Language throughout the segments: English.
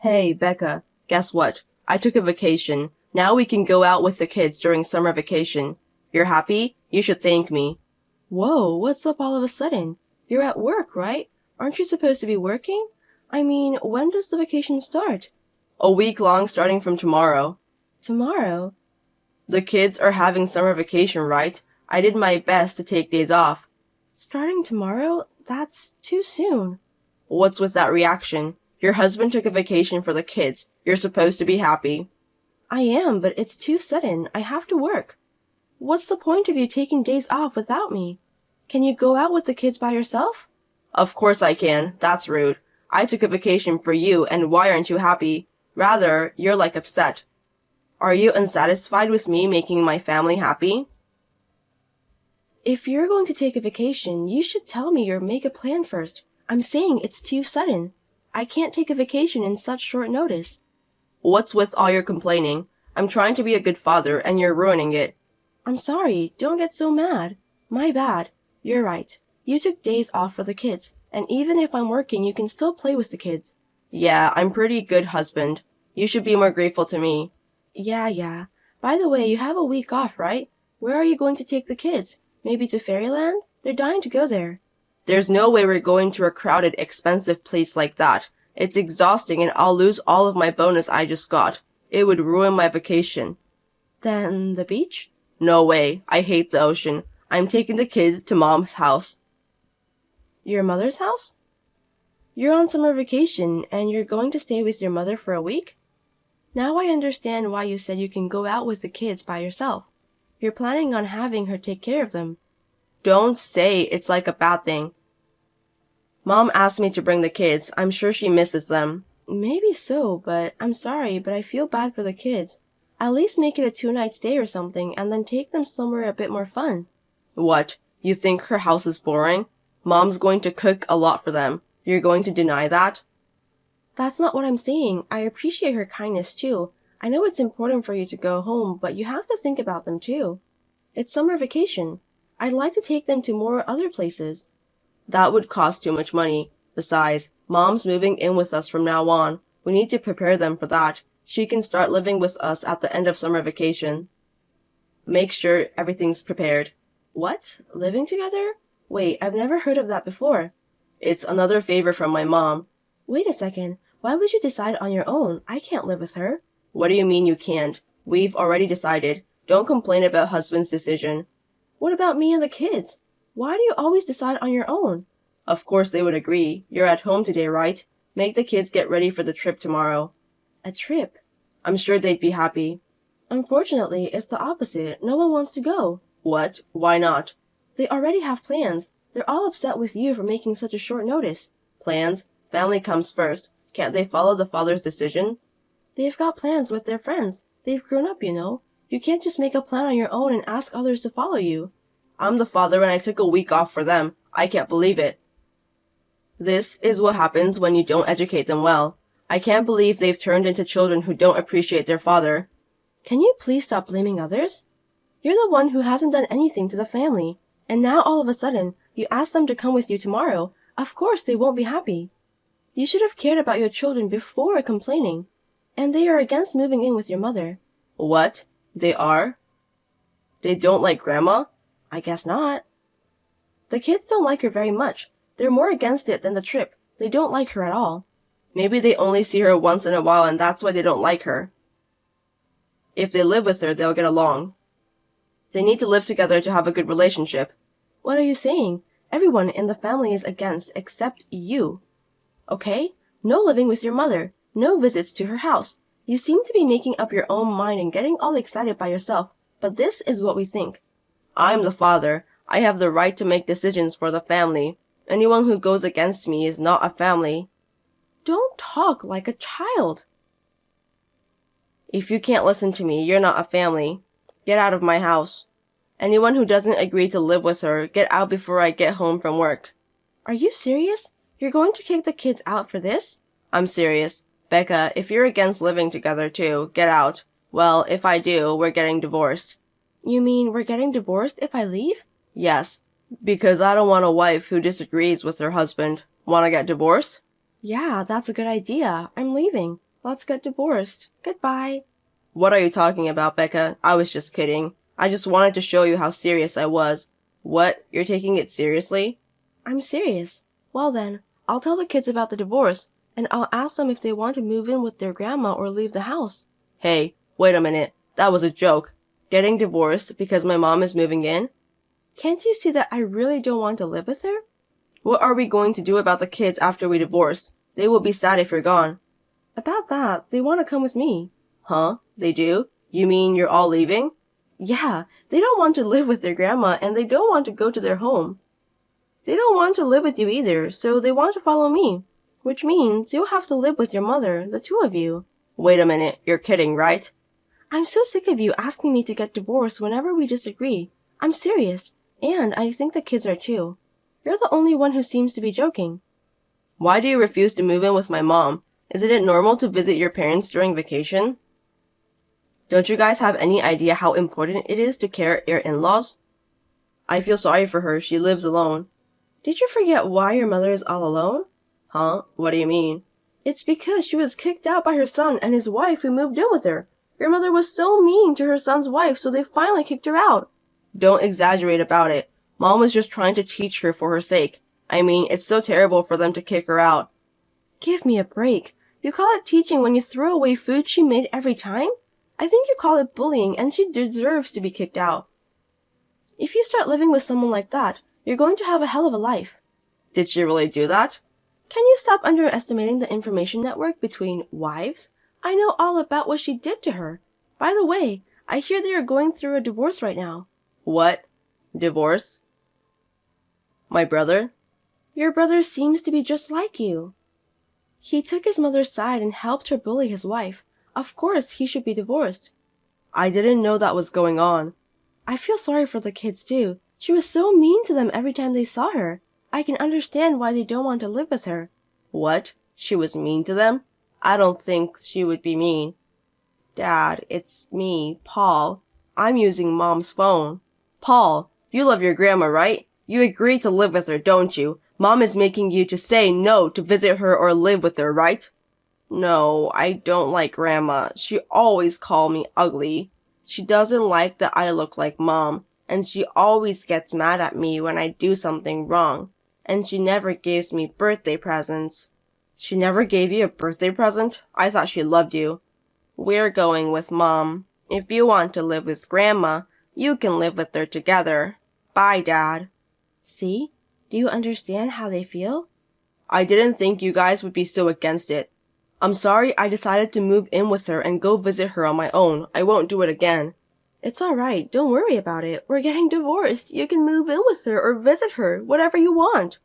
Hey, Becca, guess what? I took a vacation. Now we can go out with the kids during summer vacation. You're happy? You should thank me. Whoa, what's up all of a sudden? You're at work, right? Aren't you supposed to be working? I mean, when does the vacation start? A week long starting from tomorrow. Tomorrow? The kids are having summer vacation, right? I did my best to take days off. Starting tomorrow? That's too soon. What's with that reaction? Your husband took a vacation for the kids. You're supposed to be happy. I am, but it's too sudden. I have to work. What's the point of you taking days off without me? Can you go out with the kids by yourself? Of course I can. That's rude. I took a vacation for you, and why aren't you happy? Rather, you're like upset. Are you unsatisfied with me making my family happy? If you're going to take a vacation, you should tell me or make a plan first. I'm saying it's too sudden. I can't take a vacation in such short notice. What's with all your complaining? I'm trying to be a good father, and you're ruining it. I'm sorry. Don't get so mad. My bad. You're right. You took days off for the kids, and even if I'm working, you can still play with the kids. Yeah, I'm pretty good husband. You should be more grateful to me. Yeah. By the way, you have a week off, right? Where are you going to take the kids? Maybe to Fairyland? They're dying to go there. There's no way we're going to a crowded, expensive place like that. It's exhausting and I'll lose all of my bonus I just got. It would ruin my vacation. Then the beach? No way. I hate the ocean. I'm taking the kids to Mom's house. Your mother's house? You're on summer vacation and you're going to stay with your mother for a week? Now I understand why you said you can go out with the kids by yourself. You're planning on having her take care of them. Don't say it's like a bad thing. Mom asked me to bring the kids. I'm sure she misses them. Maybe so, but I'm sorry, but I feel bad for the kids. At least make it a 2-night stay or something and then take them somewhere a bit more fun. What? You think her house is boring? Mom's going to cook a lot for them. You're going to deny that? That's not what I'm saying. I appreciate her kindness too. I know it's important for you to go home, but you have to think about them too. It's summer vacation. I'd like to take them to more other places. That would cost too much money. Besides, Mom's moving in with us from now on. We need to prepare them for that. She can start living with us at the end of summer vacation. Make sure everything's prepared. What? Living together? Wait, I've never heard of that before. It's another favor from my mom. Wait a second. Why would you decide on your own? I can't live with her. What do you mean you can't? We've already decided. Don't complain about husband's decision. What about me and the kids? Why do you always decide on your own? Of course they would agree. You're at home today, right? Make the kids get ready for the trip tomorrow. A trip? I'm sure they'd be happy. Unfortunately, it's the opposite. No one wants to go. What? Why not? They already have plans. They're all upset with you for making such a short notice. Plans? Family comes first. Can't they follow the father's decision? They've got plans with their friends. They've grown up, you know. You can't just make a plan on your own and ask others to follow you. I'm the father and I took a week off for them. I can't believe it. This is what happens when you don't educate them well. I can't believe they've turned into children who don't appreciate their father. Can you please stop blaming others? You're the one who hasn't done anything to the family. And now all of a sudden, you ask them to come with you tomorrow. Of course they won't be happy. You should have cared about your children before complaining. And they are against moving in with your mother. What? They are? They don't like Grandma? I guess not. The kids don't like her very much. They're more against it than the trip. They don't like her at all. Maybe they only see her once in a while and that's why they don't like her. If they live with her, they'll get along. They need to live together to have a good relationship. What are you saying? Everyone in the family is against except you. Okay? No living with your mother. No visits to her house. You seem to be making up your own mind and getting all excited by yourself, but this is what we think. I'm the father. I have the right to make decisions for the family. Anyone who goes against me is not a family. Don't talk like a child. If you can't listen to me, you're not a family. Get out of my house. Anyone who doesn't agree to live with her, get out before I get home from work. Are you serious? You're going to kick the kids out for this? I'm serious. Becca, if you're against living together too, get out. Well, if I do, we're getting divorced. You mean we're getting divorced if I leave? Yes, because I don't want a wife who disagrees with her husband. Want to get divorced? Yeah, that's a good idea. I'm leaving. Let's get divorced. Goodbye. What are you talking about, Becca? I was just kidding. I just wanted to show you how serious I was. What? You're taking it seriously? I'm serious. Well then, I'll tell the kids about the divorce, and I'll ask them if they want to move in with their grandma or leave the house. Hey, wait a minute. That was a joke. Getting divorced because my mom is moving in? Can't you see that I really don't want to live with her? What are we going to do about the kids after we divorce? They will be sad if you're gone. About that, they want to come with me. Huh? They do? You mean you're all leaving? Yeah, they don't want to live with their grandma and they don't want to go to their home. They don't want to live with you either, so they want to follow me. Which means you'll have to live with your mother, the two of you. Wait a minute, you're kidding, right? I'm so sick of you asking me to get divorced whenever we disagree. I'm serious, and I think the kids are too. You're the only one who seems to be joking. Why do you refuse to move in with my mom? Isn't it normal to visit your parents during vacation? Don't you guys have any idea how important it is to care your in-laws? I feel sorry for her. She lives alone. Did you forget why your mother is all alone? Huh? What do you mean? It's because she was kicked out by her son and his wife who moved in with her. Your mother was so mean to her son's wife, so they finally kicked her out. Don't exaggerate about it. Mom was just trying to teach her for her sake. I mean, it's so terrible for them to kick her out. Give me a break. You call it teaching when you throw away food she made every time? I think you call it bullying, and she deserves to be kicked out. If you start living with someone like that, you're going to have a hell of a life. Did she really do that? Can you stop underestimating the information network between wives? I know all about what she did to her. By the way, I hear they are going through a divorce right now. What? Divorce? My brother? Your brother seems to be just like you. He took his mother's side and helped her bully his wife. Of course, he should be divorced. I didn't know that was going on. I feel sorry for the kids too. She was so mean to them every time they saw her. I can understand why they don't want to live with her. What? She was mean to them? I don't think she would be mean. Dad, it's me, Paul. I'm using Mom's phone. Paul, you love your grandma, right? You agreed to live with her, don't you? Mom is making you to say no to visit her or live with her, right? No, I don't like Grandma. She always calls me ugly. She doesn't like that I look like Mom, and she always gets mad at me when I do something wrong. And she never gives me birthday presents. She never gave you a birthday present? I thought she loved you. We're going with Mom. If you want to live with Grandma, you can live with her together. Bye, Dad. See? Do you understand how they feel? I didn't think you guys would be so against it. I'm sorry I decided to move in with her and go visit her on my own. I won't do it again. It's alright. Don't worry about it. We're getting divorced. You can move in with her or visit her, whatever you want.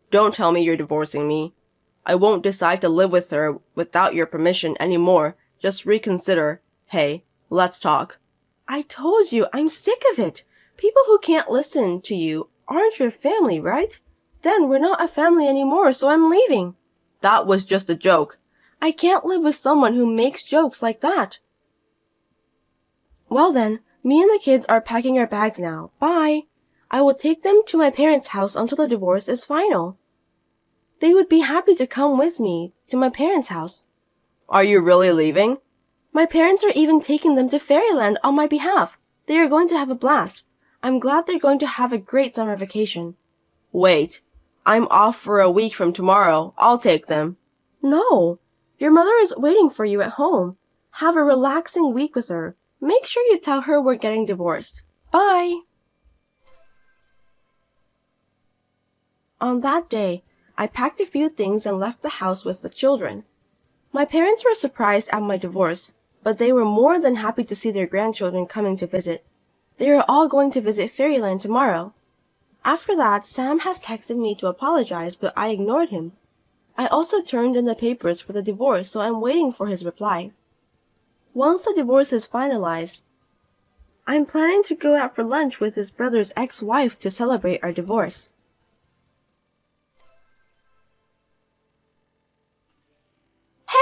Don't tell me you're divorcing me. I won't decide to live with her without your permission anymore. Just reconsider. Hey, let's talk. I told you, I'm sick of it. People who can't listen to you aren't your family, right? Then we're not a family anymore, so I'm leaving. That was just a joke. I can't live with someone who makes jokes like that. Well then, me and the kids are packing our bags now. Bye. I will take them to my parents' house until the divorce is final. They would be happy to come with me to my parents' house. Are you really leaving? My parents are even taking them to Fairyland on my behalf. They are going to have a blast. I'm glad they're going to have a great summer vacation. Wait, I'm off for a week from tomorrow. I'll take them. No. Your mother is waiting for you at home. Have a relaxing week with her. Make sure you tell her we're getting divorced. Bye. On that day, I packed a few things and left the house with the children. My parents were surprised at my divorce, but they were more than happy to see their grandchildren coming to visit. They are all going to visit Fairyland tomorrow. After that, Sam has texted me to apologize, but I ignored him. I also turned in the papers for the divorce, so I'm waiting for his reply. Once the divorce is finalized, I'm planning to go out for lunch with his brother's ex-wife to celebrate our divorce.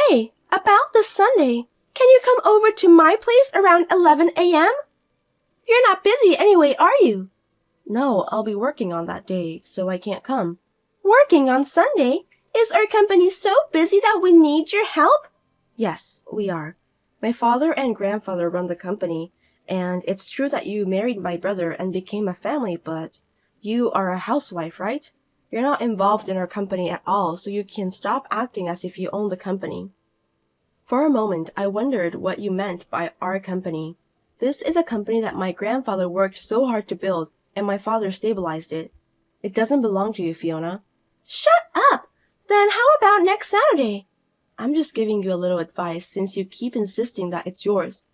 Hey, about this Sunday, can you come over to my place around 11 a.m.? You're not busy anyway, are you? No, I'll be working on that day, so I can't come. Working on Sunday? Is our company so busy that we need your help? Yes, we are. My father and grandfather run the company, and it's true that you married my brother and became a family, but you are a housewife, right? You're not involved in our company at all, so you can stop acting as if you own the company. For a moment, I wondered what you meant by our company. This is a company that my grandfather worked so hard to build, and my father stabilized it. It doesn't belong to you, Fiona. Shut up! Then how about next Saturday? I'm just giving you a little advice since you keep insisting that it's yours.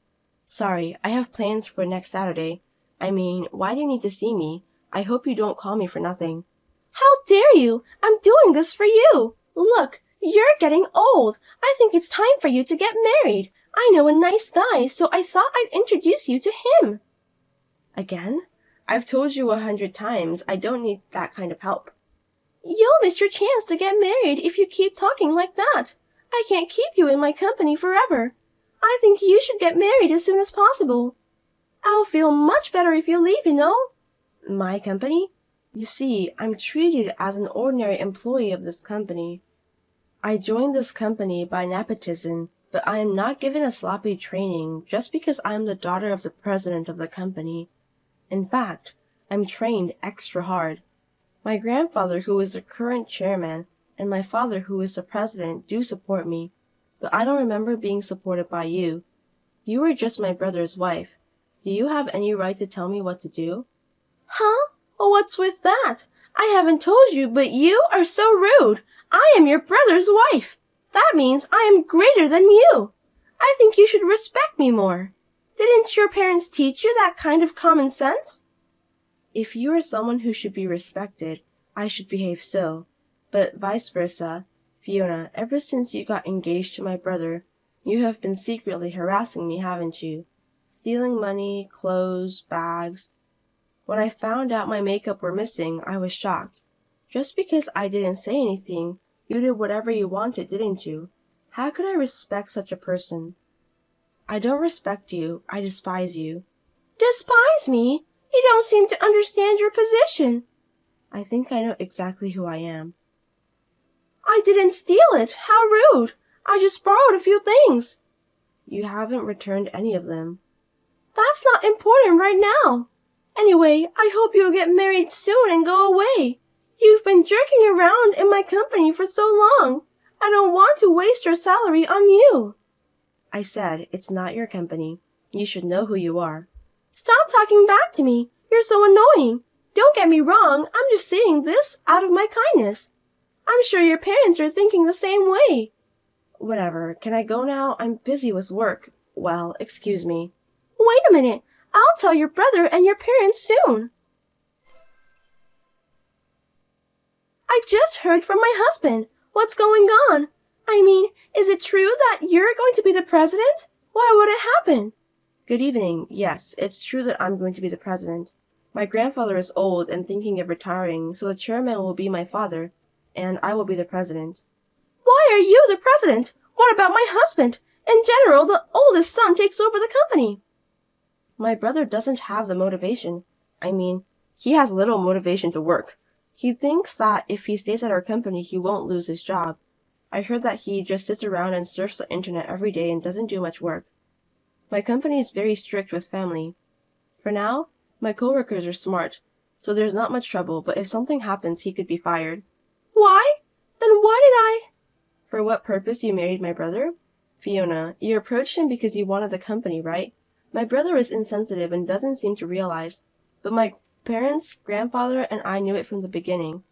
Sorry, I have plans for next Saturday. I mean, why do you need to see me? I hope you don't call me for nothing. How dare you? I'm doing this for you. Look, you're getting old. I think it's time for you to get married. I know a nice guy, so I thought I'd introduce you to him. Again? I've told you 100 times I don't need that kind of help. You'll miss your chance to get married if you keep talking like that. I can't keep you in my company forever. I think you should get married as soon as possible. I'll feel much better if you leave, you know. My company? You see, I'm treated as an ordinary employee of this company. I joined this company by nepotism, but I am not given a sloppy training just because I am the daughter of the president of the company. In fact, I'm trained extra hard. My grandfather, who is the current chairman, and my father, who is the president, do support me, but I don't remember being supported by you. You were just my brother's wife. Do you have any right to tell me what to do? Huh? What's with that? I haven't told you, but you are so rude. I am your brother's wife. That means I am greater than you. I think you should respect me more. Didn't your parents teach you that kind of common sense? If you are someone who should be respected, I should behave so. But vice versa. Fiona, ever since you got engaged to my brother, you have been secretly harassing me, haven't you? Stealing money, clothes, bags. When I found out my makeup were missing, I was shocked. Just because I didn't say anything, you did whatever you wanted, didn't you? How could I respect such a person? I don't respect you. I despise you. Despise me? You don't seem to understand your position. I think I know exactly who I am. I didn't steal it. How rude. I just borrowed a few things. You haven't returned any of them. That's not important right now. Anyway, I hope you'll get married soon and go away. You've been jerking around in my company for so long. I don't want to waste your salary on you. I said, it's not your company. You should know who you are. Stop talking back to me. You're so annoying. Don't get me wrong. I'm just saying this out of my kindness. I'm sure your parents are thinking the same way. Whatever. Can I go now? I'm busy with work. Well, excuse me. Wait a minute. I'll tell your brother and your parents soon. I just heard from my husband. What's going on? I mean, is it true that you're going to be the president? Why would it happen? Good evening. Yes, it's true that I'm going to be the president. My grandfather is old and thinking of retiring, so the chairman will be my father, and I will be the president. Why are you the president? What about my husband? In general, the oldest son takes over the company. My brother doesn't have the motivation. I mean, he has little motivation to work. He thinks that if he stays at our company, he won't lose his job. I heard that he just sits around and surfs the internet every day and doesn't do much work. My company is very strict with family. For now, my coworkers are smart, so there's not much trouble, but if something happens, he could be fired. Why? Then why did I? For what purpose you married my brother? Fiona, you approached him because you wanted the company, right? My brother is insensitive and doesn't seem to realize, but my parents, grandfather, and I knew it from the beginning.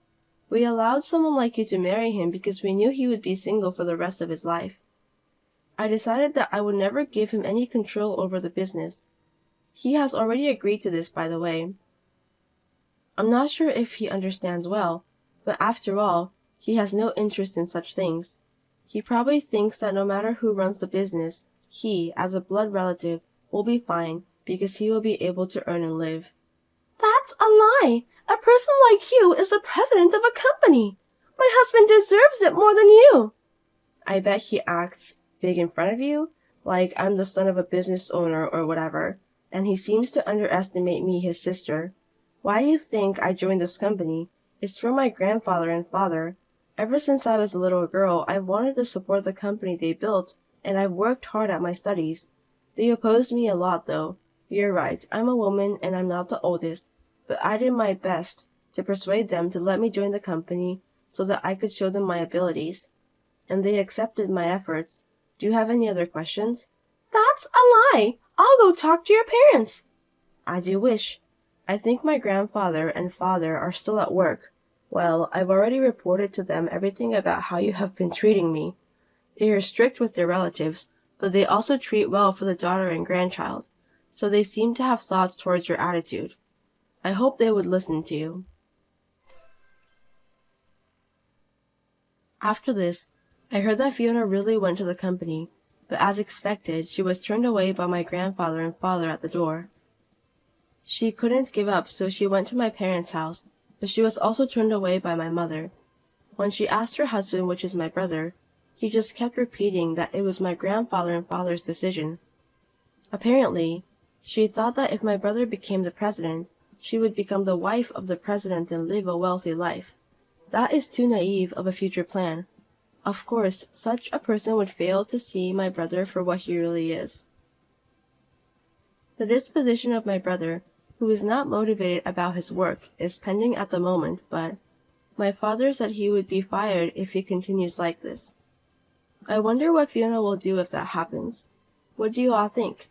We allowed someone like you to marry him because we knew he would be single for the rest of his life. I decided that I would never give him any control over the business. He has already agreed to this, by the way. I'm not sure if he understands well, but after all, he has no interest in such things. He probably thinks that no matter who runs the business, he, as a blood relative, will be fine because he will be able to earn and live. That's a lie! A person like you is the president of a company. My husband deserves it more than you. I bet he acts big in front of you, like I'm the son of a business owner or whatever, and he seems to underestimate me, his sister. Why do you think I joined this company? It's from my grandfather and father. Ever since I was a little girl, I've wanted to support the company they built, and I've worked hard at my studies. They opposed me a lot though. You're right, I'm a woman and I'm not the oldest, but I did my best to persuade them to let me join the company so that I could show them my abilities. And they accepted my efforts. Do you have any other questions? That's a lie! I'll go talk to your parents! As you wish. I think my grandfather and father are still at work. Well, I've already reported to them everything about how you have been treating me. They are strict with their relatives, but they also treat well for the daughter and grandchild, so they seem to have thoughts towards your attitude. I hope they would listen to you. After this, I heard that Fiona really went to the company, but as expected, she was turned away by my grandfather and father at the door. She couldn't give up, so she went to my parents' house, but she was also turned away by my mother. When she asked her husband, which is my brother, he just kept repeating that it was my grandfather and father's decision. Apparently, she thought that if my brother became the president, she would become the wife of the president and live a wealthy life. That is too naive of a future plan. Of course, such a person would fail to see my brother for what he really is. The disposition of my brother, who is not motivated about his work, is pending at the moment, but my father said he would be fired if he continues like this. I wonder what Fiona will do if that happens. What do you all think?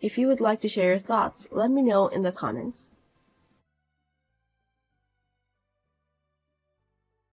If you would like to share your thoughts, let me know in the comments.